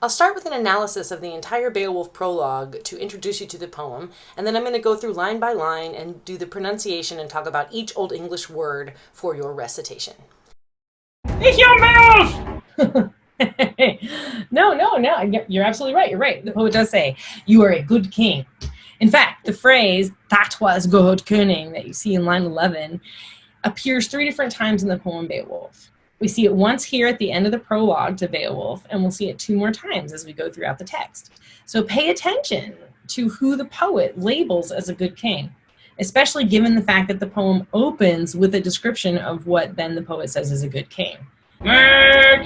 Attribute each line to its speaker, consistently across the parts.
Speaker 1: I'll start with an analysis of the entire Beowulf prologue to introduce you to the poem, and then I'm going to go through line by line and do the pronunciation and talk about each Old English word for your recitation.
Speaker 2: Ich Beowulf!
Speaker 3: No. You're absolutely right. You're right. The poet does say, you are a good king. In fact, the phrase, that was god König, that you see in line 11, appears 3 different times in the poem Beowulf. We see it once here at the end of the prologue to Beowulf, and we'll see it 2 more times as we go throughout the text. So pay attention to who the poet labels as a good king, especially given the fact that the poem opens with a description of what then the poet says is a good king.
Speaker 2: Yeah,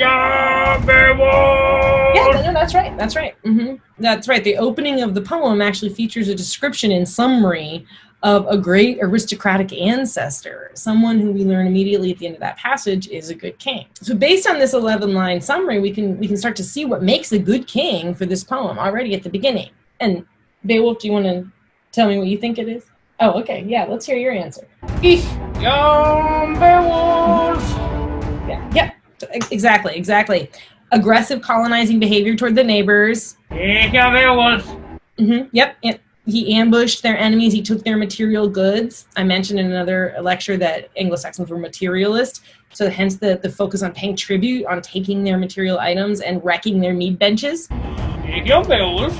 Speaker 3: no, that's right. That's right. That's right. The opening of the poem actually features a description and summary of a great aristocratic ancestor, someone who we learn immediately at the end of that passage is a good king. So based on this 11-line summary, we can start to see what makes a good king for this poem already at the beginning. And Beowulf, do you want to tell me what you think it is? Oh, okay. Yeah, let's hear your answer.
Speaker 2: Ich Beowulf!
Speaker 3: Yeah, exactly. Aggressive colonizing behavior toward the neighbors.
Speaker 2: Ich Beowulf!
Speaker 3: Yep. He ambushed their enemies. He took their material goods. I mentioned in another lecture that Anglo-Saxons were materialist, so hence the focus on paying tribute, on taking their material items and wrecking their mead benches.
Speaker 2: Ich Beowulf!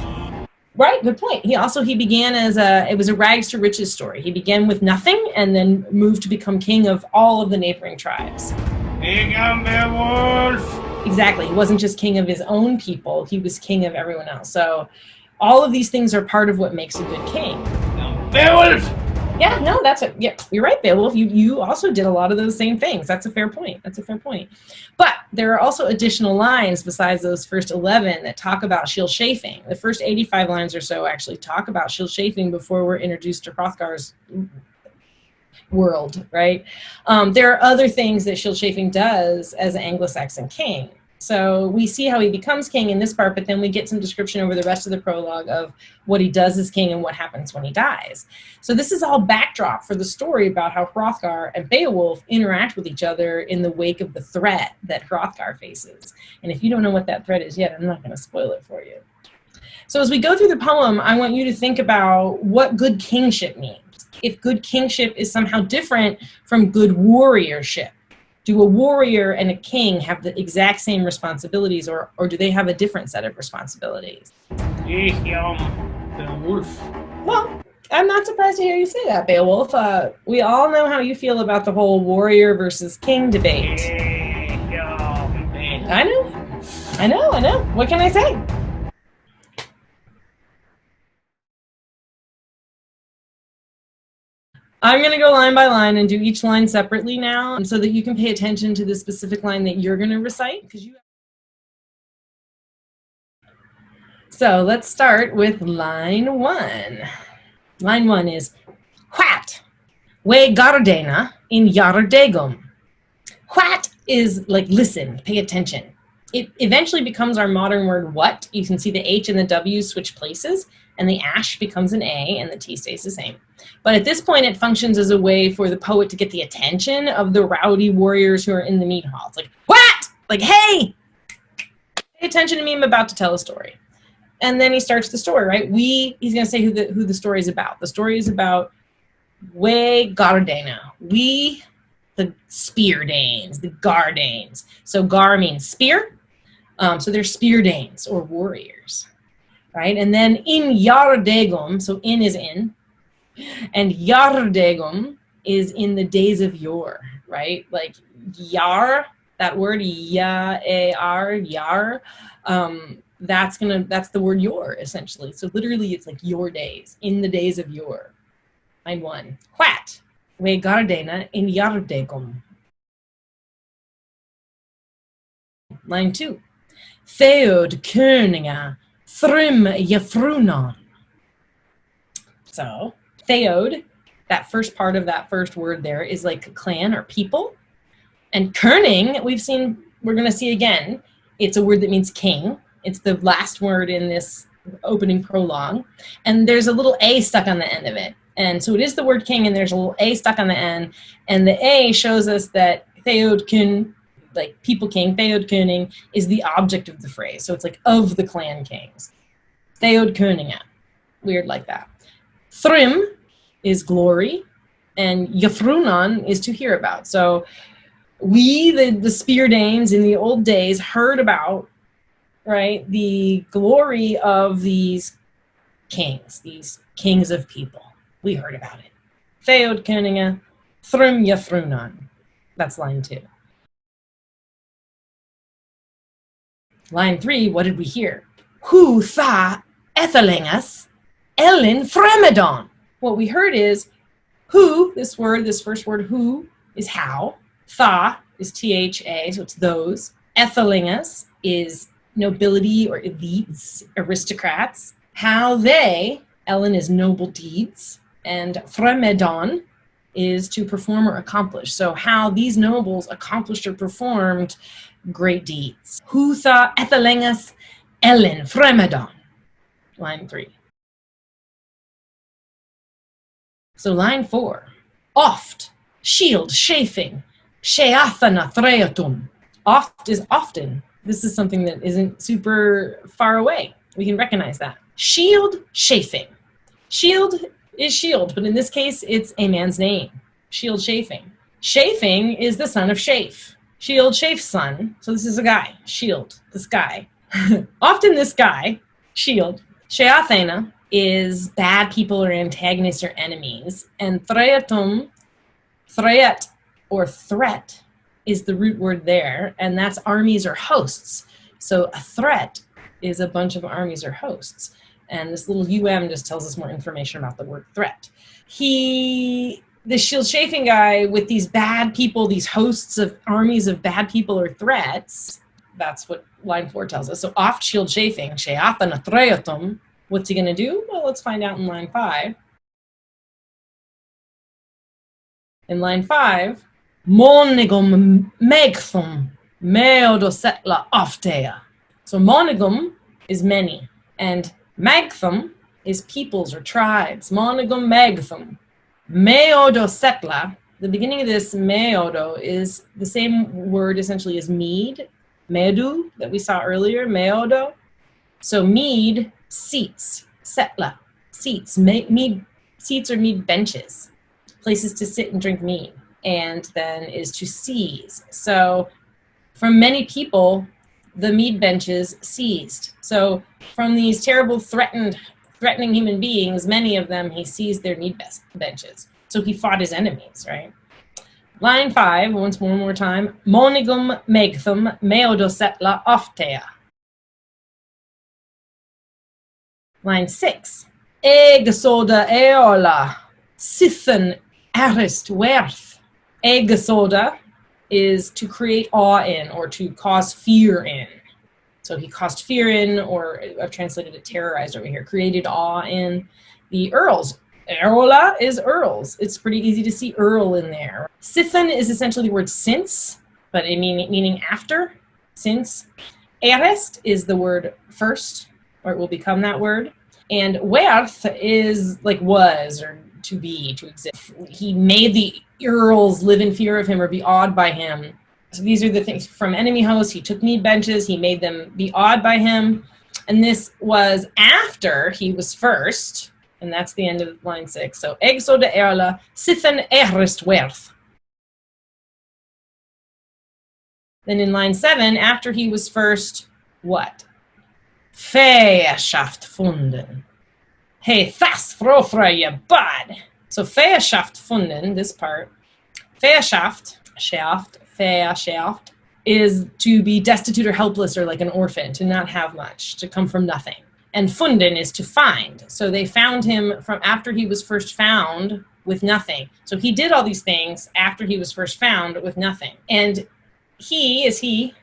Speaker 3: Right, good point. He began as it was a rags to riches story. He began with nothing and then moved to become king of all of the neighboring tribes.
Speaker 2: Ich Beowulf!
Speaker 3: Exactly. He wasn't just king of his own people. He was king of everyone else. So all of these things are part of what makes a good king.
Speaker 2: Beowulf!
Speaker 3: Yeah, no, yeah, you're right, Beowulf. You also did a lot of those same things. That's a fair point. But there are also additional lines besides those first 11 that talk about shield chafing. The first 85 lines or so actually talk about shield chafing before we're introduced to Hrothgar's world, right? There are other things that shield chafing does as an Anglo-Saxon king. So we see how he becomes king in this part, but then we get some description over the rest of the prologue of what he does as king and what happens when he dies. So this is all backdrop for the story about how Hrothgar and Beowulf interact with each other in the wake of the threat that Hrothgar faces. And if you don't know what that threat is yet, I'm not going to spoil it for you. So as we go through the poem, I want you to think about what good kingship means. If good kingship is somehow different from good warriorship. Do a warrior and a king have the exact same responsibilities, or do they have a different set of responsibilities?
Speaker 2: Ich Beowulf.
Speaker 3: Well, I'm not surprised to hear you say that, Beowulf. We all know how you feel about the whole warrior versus king debate. I know. What can I say? I'm going to go line by line and do each line separately now so that you can pay attention to the specific line that you're going to recite. So let's start with line 1. Line 1 is What? We gardena in yardegum. What is like listen, pay attention. It eventually becomes our modern word what. You can see the H and the W switch places, and the ash becomes an A, and the T stays the same. But at this point, it functions as a way for the poet to get the attention of the rowdy warriors who are in the mead hall. It's like, what? Like, hey, pay attention to me, I'm about to tell a story. And then he starts the story, right? He's going to say who the story is about. The story is about we Gardena. We, the Spear Danes, the Gardanes. So Gar means spear. So they're Spear Danes or warriors, right? And then in Yardegum, so in is in, and Yardegum is in the days of yore, right? Like yar, that word yar, that's the word yore essentially. So literally it's like your days, in the days of yore. Line 1. What? We gardena in Yardegum. Line 2. Theod Königa Thrym Jefrunon. So Theod, that first part of that first word there is like clan or people. And König, we're going to see again, it's a word that means king. It's the last word in this opening prologue. And there's a little A stuck on the end of it. And so it is the word king, and there's a little A stuck on the end. And the A shows us that Theod like people king, Theodkoning, is the object of the phrase. So it's like of the clan kings. Theodkoninga. Weird like that. Thrym is glory, and Yafrunan is to hear about. So we, the Spear Danes in the old days, heard about, right, the glory of these kings of people. We heard about it. Theodkoninga, Thrym Yafrunan. That's line 2. Line 3, what did we hear? Hu tha ethelingas Ellen Fremedon. What we heard is who, this first word, who, is how. Tha is T-H-A, so it's those. Ethelingas is nobility or elites, aristocrats. How they, Ellen is noble deeds, and Fremedon is to perform or accomplish. So how these nobles accomplished or performed great deeds. Who tha ethelingas Ellen Fremedon. Line 3. So line 4, oft, shield, chafing, sheathana threatum. Oft is often. This is something that isn't super far away. We can recognize that. Shield, chafing. Shield is shield, but in this case, it's a man's name. Shield chafing. Chafing is the son of Shafe. Shield Shafe's son. So this is a guy. Shield, this guy. Often this guy, Shield, Sheathana, is bad people or antagonists or enemies. And threatum, threat or threat, is the root word there, and that's armies or hosts. So a threat is a bunch of armies or hosts. And this little UM just tells us more information about the word threat. The shield chafing guy with these bad people, these hosts of armies of bad people or threats, that's what line 4 tells us. So oft shield chafing, sheathana threatum. What's he going to do? Well, let's find out in line 5. In line 5, monigum megthum meodosetla oftea. So monigum is many, and magthum is peoples or tribes. Monigum megthum. Meodosetla, the beginning of this meodo is the same word essentially as mead, medu, that we saw earlier, meodo. So mead, seats, setla, seats, mead, seats or mead benches, places to sit and drink mead, and then is to seize. So from many people, the mead benches seized. So from these terrible threatening human beings, many of them, he seized their mead benches. So he fought his enemies, right? Line 5, once more time. Monigum megthum meodosetla oftea. Line 6. Egasoda eola sithen arist werth. Egasoda is to create awe in or to cause fear in. So he caused fear in, or I've translated it terrorized over here, created awe in the earls. Eola is earls. It's pretty easy to see earl in there. Sithen is essentially the word since, but it meaning after, since. Erest is the word first, or it will become that word. And werth is like was, or to be, to exist. He made the earls live in fear of him or be awed by him. So these are the things from enemy hosts. He took mead benches. He made them be awed by him. And this was after he was first. And that's the end of line 6. So Egso de Erla, Sithen Erist Werth. Then in line 7, after he was first, what? Feaschaft funden. Hey, thas frofreie bad. So Feaschaft funden, this part. Feaschaft, Feaschaft, is to be destitute or helpless or like an orphan, to not have much, to come from nothing. And funden is to find. So they found him from after he was first found with nothing. So he did all these things after he was first found with nothing. And he is he,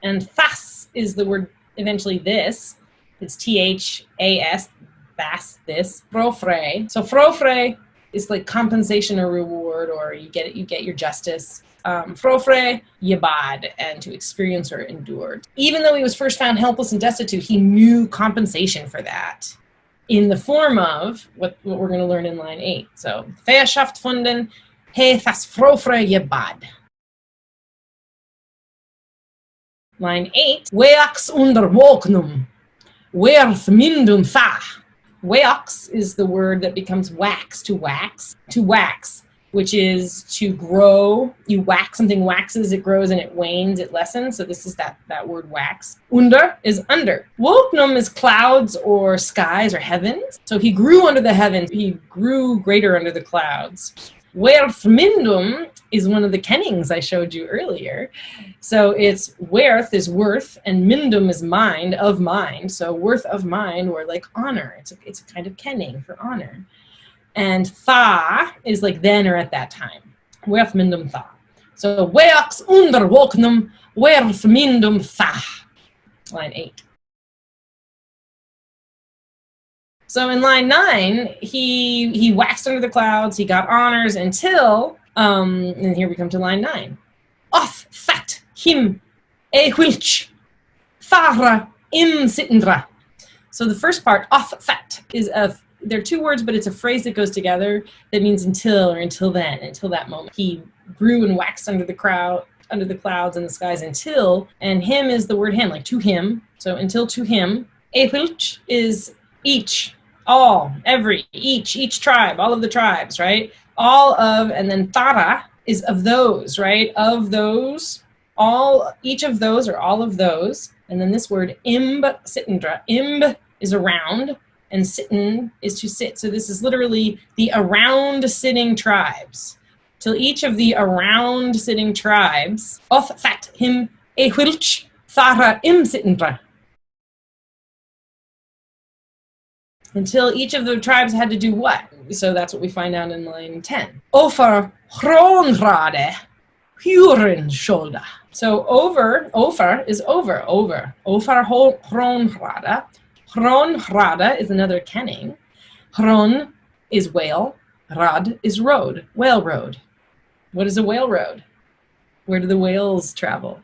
Speaker 3: and thas is the word eventually this. It's T-H-A-S, thas, this. Frofre. So frofre is like compensation or reward, or you get your justice. Frofre, yabad, and to experience or endure. Even though he was first found helpless and destitute, he knew compensation for that in the form of what we're going to learn in line 8. So, Feaschaft funden, he thas frofre yabad. Line 8. Weax under woknum. Werth mindum tha. Weox is the word that becomes wax, to wax, which is to grow. You wax, something waxes, it grows, and it wanes, it lessens. So this is that word wax. Under is under. Woknum is clouds or skies or heavens. So he grew under the heavens. He grew greater under the clouds. Werth mindum is one of the kennings I showed you earlier. So it's werth is worth, and mindum is mind, of mind. So worth of mind, or like honor. It's a kind of kenning for honor. And tha is like then or at that time. Werth mindum tha. So weox under woknum, werth mindum tha. Line 8. So in line 9, he waxed under the clouds, he got honors until, and here we come to line 9. Off fat him e whilch fara im sitendra. So the first part, off fat, is there are two words, but it's a phrase that goes together that means until, or until then, until that moment. He grew and waxed under the clouds and the skies until, and him is the word him, like to him. So until to him. E whilch is each. All, every, each tribe, all of the tribes, right? All of, and then tara is of those, right? Of those, all, each of those or all of those. And then this word imb sitendra. Imb is around, and sitten is to sit. So this is literally the around sitting tribes. Till each of the around sitting tribes, oth fat him e whilch thara im sitendra. Until each of the tribes had to do what? So that's what we find out in line 10. Ofar hronrade huren shoulder. So ofar is over. Ofar hronrada. Hronrada is another kenning. Hron is whale. Rad is road. Whale road. What is a whale road? Where do the whales travel?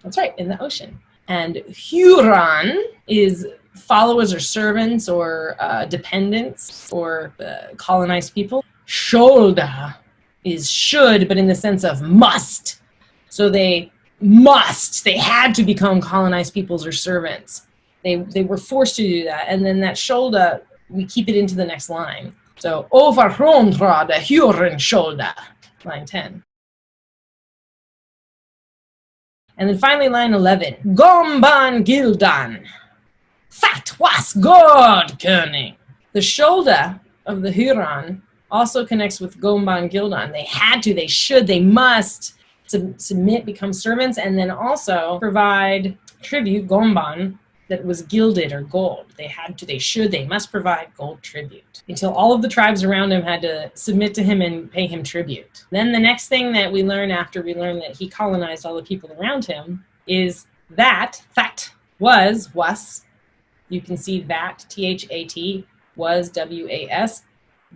Speaker 3: That's right, in the ocean. And Huron is followers or servants or dependents or colonized people. Shoulda is should, but in the sense of must. So they had to become colonized peoples or servants. They were forced to do that. And then that shoulda, we keep it into the next line. So overhronra the Huron shoulda, line 10. And then finally line 11. Gomban Gildan. That was good, König. The shoulder of the Huron also connects with Gomban Gildan. They had to, they should, they must submit, become servants, and then also provide tribute, Gomban, that was gilded or gold. They had to, they should, they must provide gold tribute. Until all of the tribes around him had to submit to him and pay him tribute. Then the next thing that we learn after we learn that he colonized all the people around him is that was. You can see that, T-H-A-T, was, W-A-S.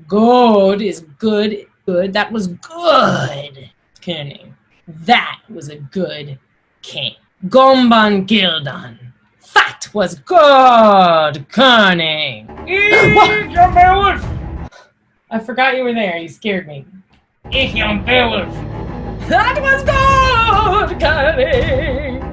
Speaker 3: Good is good. That was good king. That was a good king. Gomban Gildan. That was good cunning.
Speaker 2: Beowulf!
Speaker 3: I forgot you were there. You scared me.
Speaker 2: Ich am Beowulf!
Speaker 3: That was good cunning.